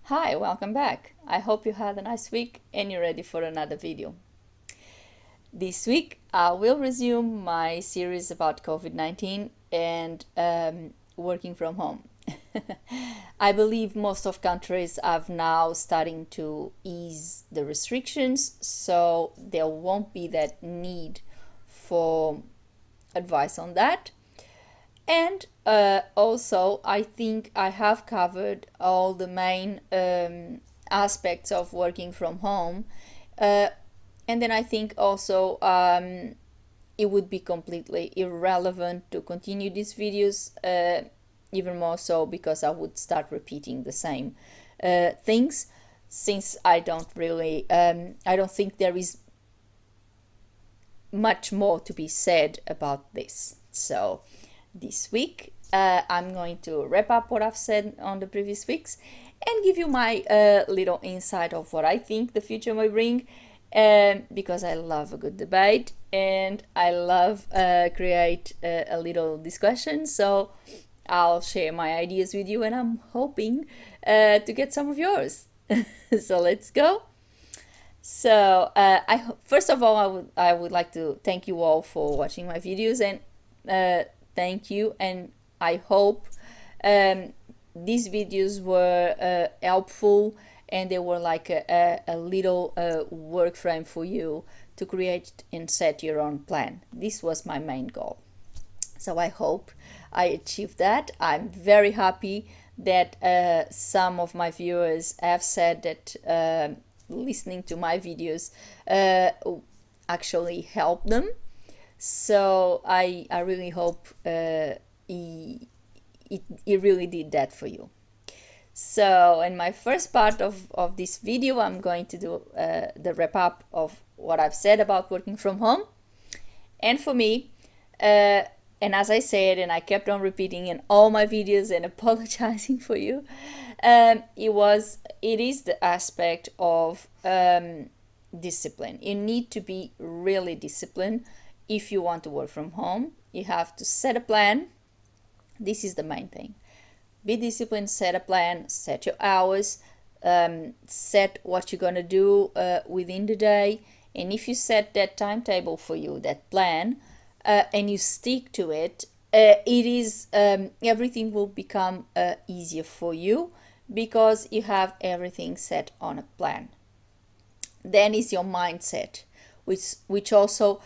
Hi, welcome back. I hope you had a nice week and you're ready for another video. This week I will resume my series about COVID-19 and working from home. I believe most of countries are now starting to ease the restrictions, so there won't be that need for advice on that. And also, I think I have covered all the main aspects of working from home. Uh, and then I think also it would be completely irrelevant to continue these videos, even more so because I would start repeating the same things, since I don't think there is much more to be said about this. So this week I'm going to wrap up what I've said on the previous weeks and give you my little insight of what I think the future may bring, because I love a good debate and I love create a little discussion. So I'll share my ideas with you and I'm hoping to get some of yours. So let's go. So first of all, I would like to thank you all for watching my videos, and thank you, and I hope um, these videos were helpful and they were like a little work frame for you to create and set your own plan. This was my main goal. So I hope I achieved that. I'm very happy that some of my viewers have said that listening to my videos actually helped them. So I really hope it really did that for you. So in my first part of this video, I'm going to do the wrap up of what I've said about working from home. And for me, and as I said, and I kept on repeating in all my videos and apologizing for you, it is the aspect of discipline. You need to be really disciplined if you want to work from home. You have to set a plan. This is the main thing. Be disciplined, set a plan, set your hours, set what you're gonna do within the day. And if you set that timetable for you, that plan, and you stick to it, it is everything will become easier for you because you have everything set on a plan. Then is your mindset, which also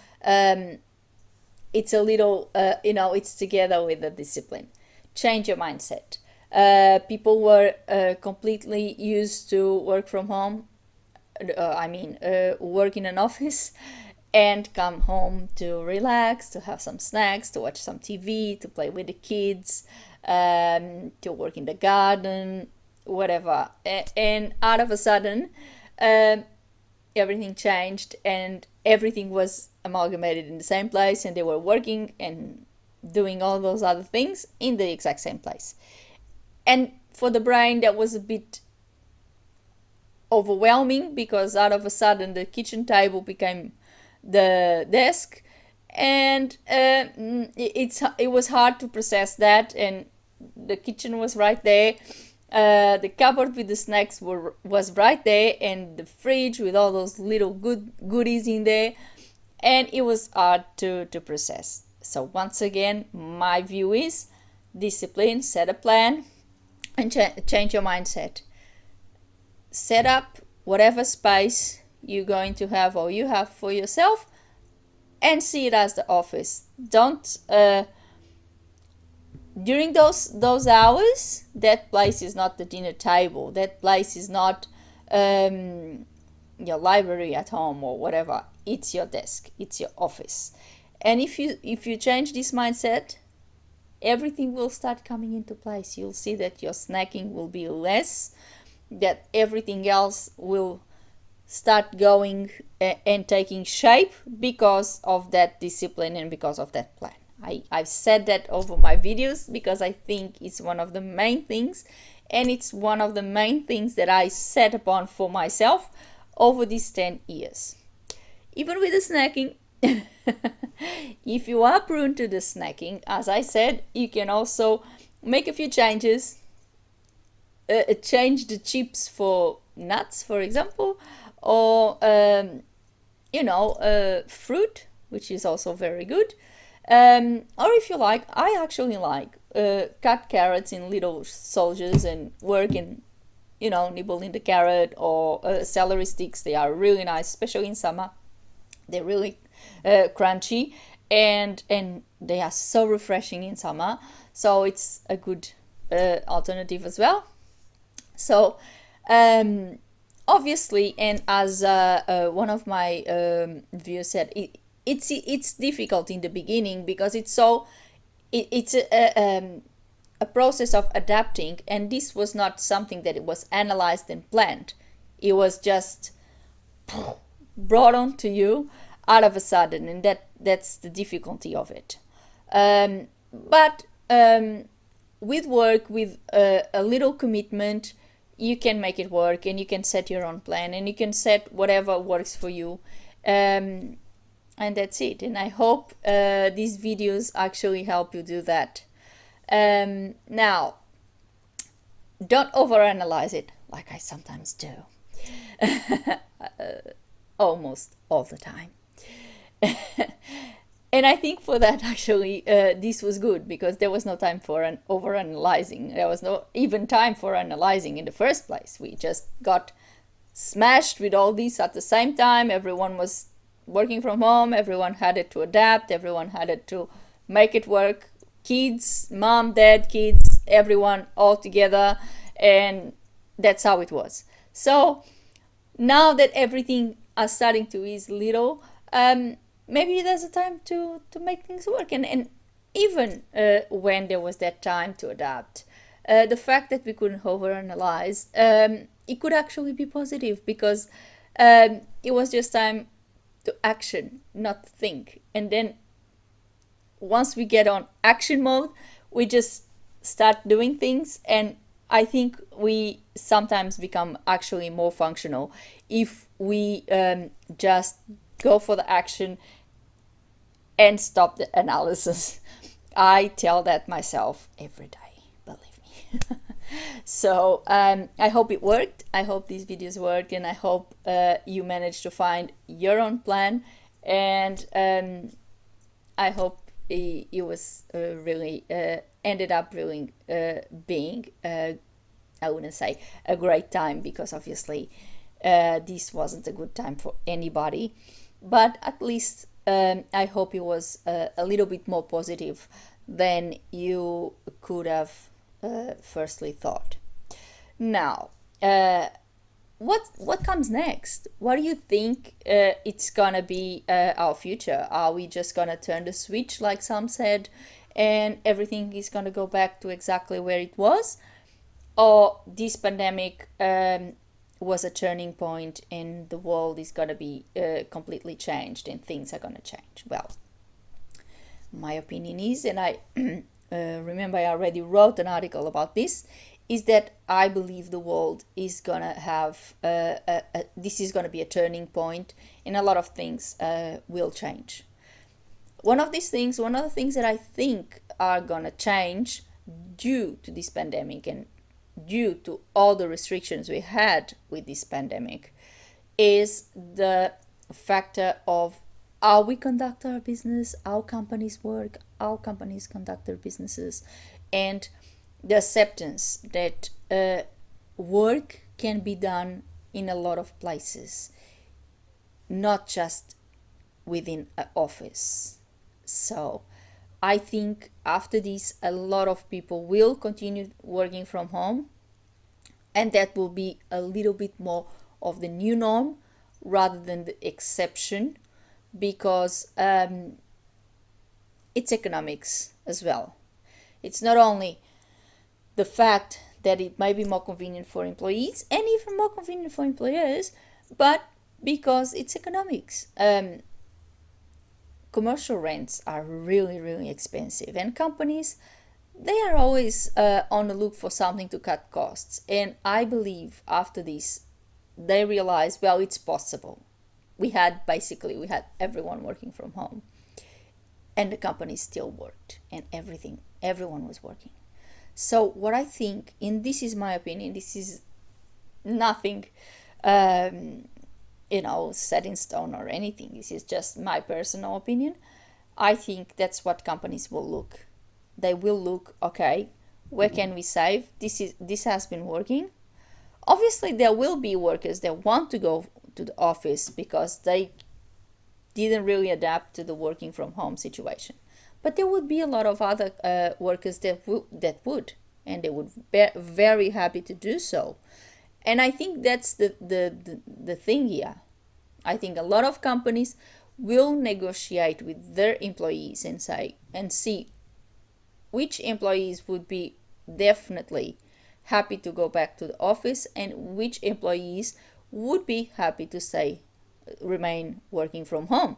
it's a little it's together with the discipline. Change your mindset. People were completely used to work from home, work in an office and come home to relax, to have some snacks, to watch some TV, to play with the kids, to work in the garden, whatever. And out of a sudden, everything changed and everything was amalgamated in the same place, and they were working and doing all those other things in the exact same place. And for the brain, that was a bit overwhelming because out of a sudden the kitchen table became the desk, and it was hard to process that. And the kitchen was right there, the cupboard with the snacks was right there, and the fridge with all those little goodies in there, and it was hard to process. So once again, my view is discipline, set a plan, and change your mindset. Set up whatever space you're going to have or you have for yourself and see it as the office. Don't during those hours, that place is not the dinner table, that place is not your library at home or whatever. It's your desk, it's your office. And if you change this mindset, everything will start coming into place. You'll see that your snacking will be less, that everything else will start going and taking shape because of that discipline and because of that plan. I've said that over my videos because I think it's one of the main things, and it's one of the main things that I set upon for myself over these 10 years. Even with the snacking, if you are prone to the snacking, as I said, you can also make a few changes, change the chips for nuts, for example, or fruit, which is also very good. Or if you like, I actually like cut carrots in little soldiers and work in, nibbling the carrot, or celery sticks. They are really nice, especially in summer. They're really crunchy, and they are so refreshing in summer. So it's a good alternative as well. So obviously, and as one of my viewers said, it's difficult in the beginning because it's a process of adapting, and this was not something that it was analyzed and planned. It was just brought on to you out of a sudden, and that's the difficulty of it. But with work, with a little commitment, you can make it work, and you can set your own plan, and you can set whatever works for you. And that's it. And I hope these videos actually help you do that. Now, don't overanalyze it like I sometimes do. Almost all the time. And I think for that, actually, this was good, because there was no time for an overanalyzing. There was no even time for analyzing in the first place. We just got smashed with all this at the same time. Everyone was working from home. Everyone had it to adapt. Everyone had it to make it work. Kids, mom, dad, kids, everyone all together. And that's how it was. So now that everything is starting to ease a little, maybe there's a time to make things work. And even when there was that time to adapt, the fact that we couldn't overanalyze, it could actually be positive, because it was just time to action, not think. And then once we get on action mode, we just start doing things. And I think we sometimes become actually more functional if we just go for the action and stop the analysis. I tell that myself every day, believe me. So I hope it worked. I hope these videos worked, and I hope you managed to find your own plan. And I hope it was really ended up really being I wouldn't say a great time, because obviously this wasn't a good time for anybody, but at least I hope it was a little bit more positive than you could have firstly thought. Now, what comes next? What do you think it's gonna be our future? Are we just gonna turn the switch, like some said, and everything is gonna go back to exactly where it was? Or this pandemic was a turning point, and the world is gonna be completely changed, and things are gonna change? Well, my opinion is, and I remember I already wrote an article about this, is that I believe the world is gonna have this is gonna be a turning point, and a lot of things will change. One of the things that I think are gonna change due to this pandemic, and due to all the restrictions we had with this pandemic, is the factor of how we conduct our business, how companies work, how companies conduct their businesses, and the acceptance that work can be done in a lot of places, not just within an office. So I think after this, a lot of people will continue working from home, and that will be a little bit more of the new norm rather than the exception, because it's economics as well. It's not only the fact that it may be more convenient for employees and even more convenient for employers, but because it's economics. Commercial rents are really, really expensive, and companies, they are always on the look for something to cut costs. And I believe after this, they realize, well, it's possible. We had everyone working from home, and the company still worked, and everyone was working. So what I think, and this is my opinion, this is nothing um, set in stone or anything. This is just my personal opinion. I think that's what companies will look. They will look, okay, where can we save? This has been working. Obviously, there will be workers that want to go to the office because they didn't really adapt to the working from home situation. But there would be a lot of other workers that would, and they would be very happy to do so. And I think that's the thing here. I think a lot of companies will negotiate with their employees and say and see which employees would be definitely happy to go back to the office and which employees would be happy to stay remain working from home.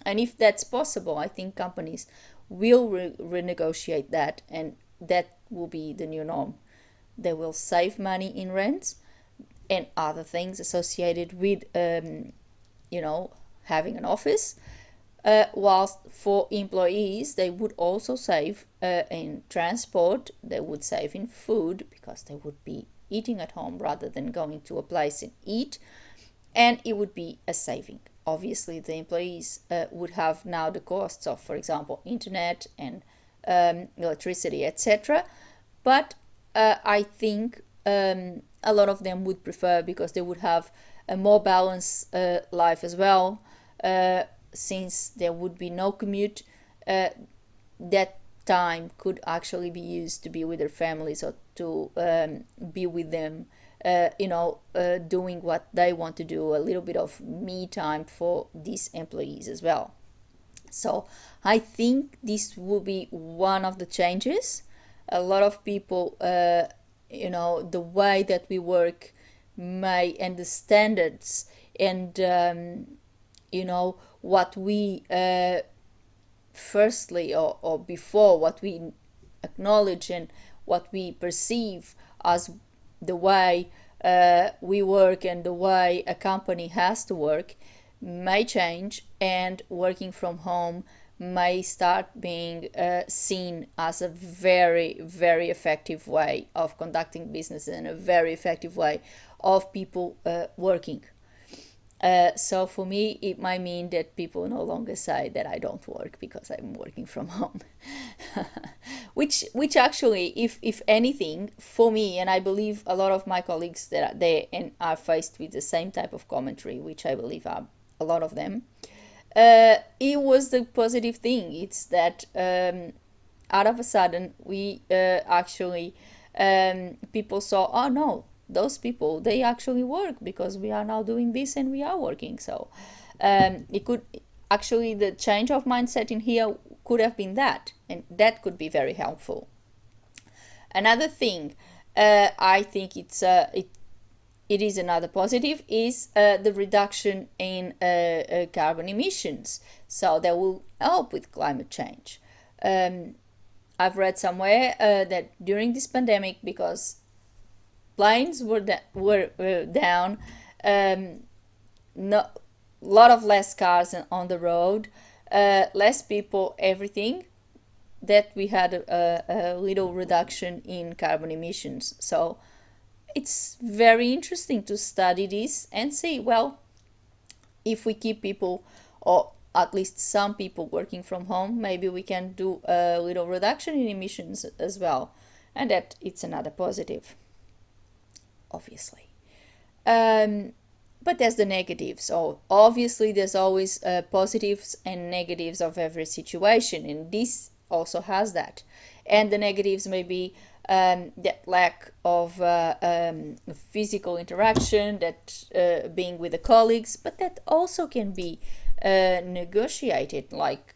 And if that's possible, I think companies will renegotiate that, and that will be the new norm. They will save money in rents and other things associated with having an office. Whilst for employees, they would also save in transport, they would save in food because they would be eating at home rather than going to a place and eat, and it would be a saving. Obviously, the employees would have now the costs of, for example, internet and electricity, etc. But I think a lot of them would prefer, because they would have a more balanced life as well, since there would be no commute. That time could actually be used to be with their families or to be with them, doing what they want to do, a little bit of me time for these employees as well. So I think this will be one of the changes. A lot of people, the way that we work may, and the standards, and what we firstly or before, what we acknowledge and what we perceive as the way we work and the way a company has to work may change, and working from home may start being seen as a very, very effective way of conducting business and a very effective way of people working. So for me, it might mean that people no longer say that I don't work because I'm working from home, which actually, if anything, for me, and I believe a lot of my colleagues that are there and are faced with the same type of commentary, which I believe are a lot of them, it was the positive thing. It's that out of a sudden we actually people saw, oh no, those people, they actually work because we are now doing this and we are working. So it could actually, the change of mindset in here could have been that, and that could be very helpful. Another thing, I think it is another positive, is the reduction in carbon emissions. So that will help with climate change. I've read somewhere that during this pandemic, because planes were down, no, lot of less cars on the road, less people, everything, that we had a little reduction in carbon emissions. So it's very interesting to study this and see, well, if we keep people, or at least some people, working from home, maybe we can do a little reduction in emissions as well, and that it's another positive, obviously. But there's the negatives. So obviously there's always positives and negatives of every situation, and this also has that. And the negatives may be that lack of physical interaction, that being with the colleagues, but that also can be negotiated, like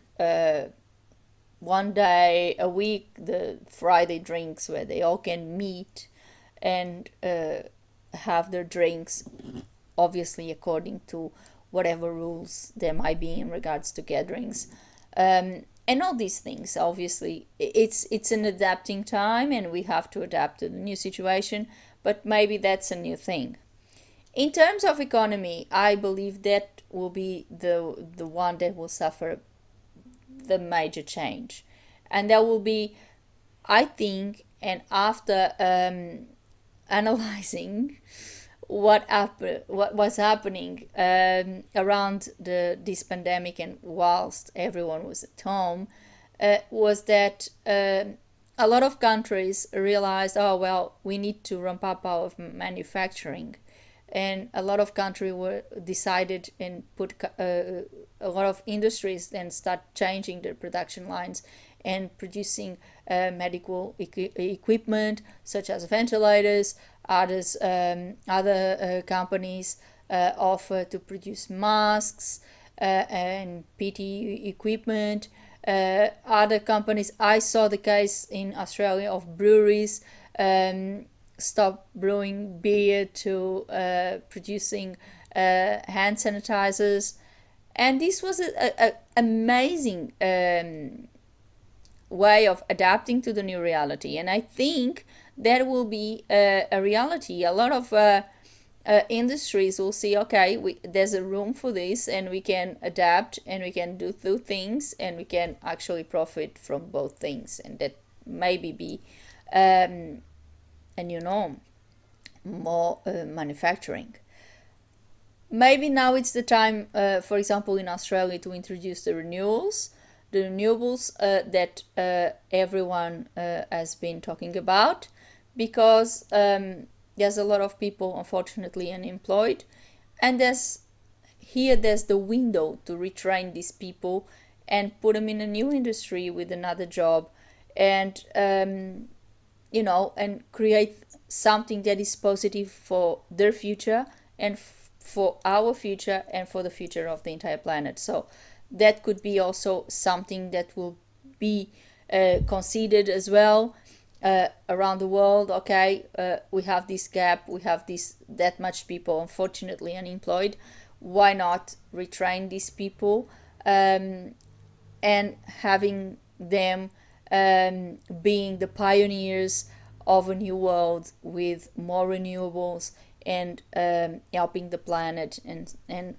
one day a week, the Friday drinks, where they all can meet and have their drinks, obviously according to whatever rules there might be in regards to gatherings. And all these things, obviously it's an adapting time, and we have to adapt to the new situation, but maybe that's a new thing. In terms of economy, I believe that will be the one that will suffer the major change, and that will be, I think, and after analyzing what was happening around this pandemic and whilst everyone was at home, was that a lot of countries realized, oh well, we need to ramp up our manufacturing, and a lot of countries were decided and put a lot of industries then start changing their production lines and producing medical equipment such as ventilators. Other companies offer to produce masks and PPE equipment. Other companies, I saw the case in Australia of breweries stop brewing beer to producing hand sanitizers, and this was a amazing way of adapting to the new reality. And I think that will be a reality. A lot of industries will see, okay, there's a room for this, and we can adapt and we can do two things, and we can actually profit from both things, and that maybe be and more manufacturing. Maybe now it's the time, for example, in Australia, to introduce the renewables that everyone has been talking about, because there's a lot of people unfortunately unemployed, and there's the window to retrain these people and put them in a new industry with another job, and and create something that is positive for their future and for our future and for the future of the entire planet. So that could be also something that will be considered as well around the world. Okay, we have this gap, we have that much people unfortunately unemployed. Why not retrain these people and having them being the pioneers of a new world with more renewables, and helping the planet, and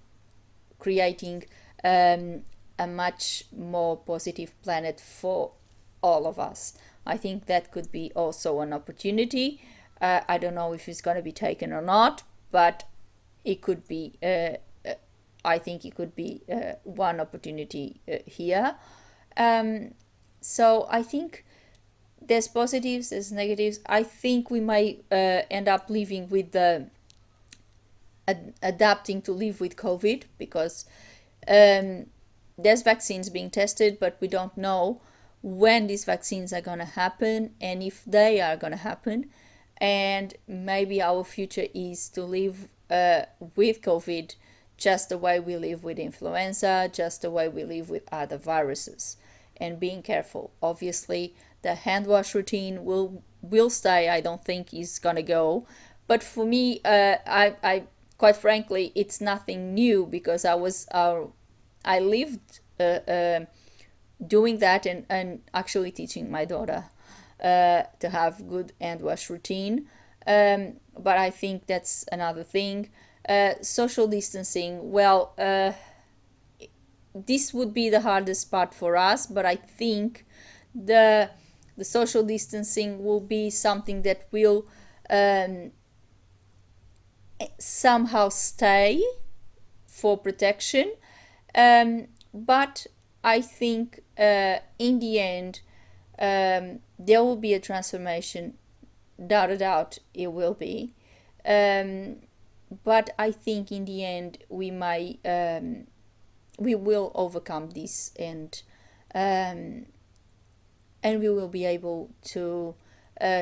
creating a much more positive planet for all of us. I think that could be also an opportunity. I don't know if it's going to be taken or not, but it could be. I think it could be one opportunity here. So I think there's positives, there's negatives. I think we might end up living with adapting to live with COVID, because there's vaccines being tested, but we don't know when these vaccines are going to happen and if they are going to happen. And maybe our future is to live with COVID just the way we live with influenza, just the way we live with other viruses, and being careful. Obviously, the hand wash routine will stay. I don't think it's gonna go. But for me, I quite frankly, it's nothing new, because I lived doing that, and actually teaching my daughter to have good hand wash routine. But I think that's another thing. Social distancing, well, this would be the hardest part for us, but I think the social distancing will be something that will somehow stay for protection. But I think in the end there will be a transformation. Without a doubt, it will be. But I think in the end we will overcome this, and we will be able to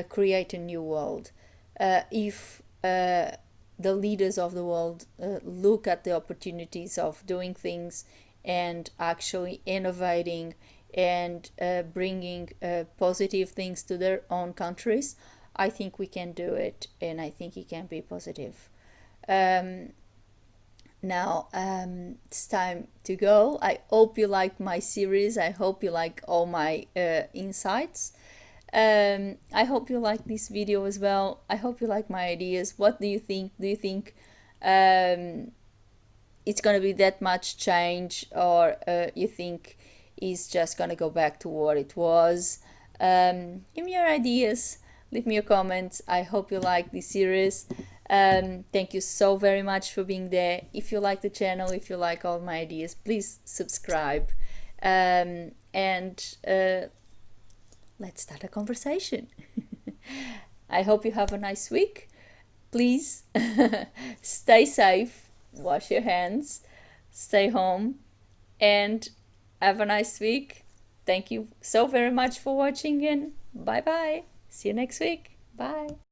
create a new world if the leaders of the world look at the opportunities of doing things and actually innovating and bringing positive things to their own countries. I think we can do it, and I think it can be positive. Now it's time to go. I hope you like my series. I hope you like all my insights. I hope you like this video as well. I hope you like my ideas. What do you think? Do you think it's gonna be that much change, or you think it's just gonna go back to what it was? Give me your ideas. leave me your comments. I hope you like this series. Thank you so very much for being there. If you like the channel, if you like all my ideas, please subscribe. And let's start a conversation. I hope you have a nice week. Please stay safe, wash your hands, stay home, and have a nice week. Thank you so very much for watching, and bye bye. See you next week. Bye.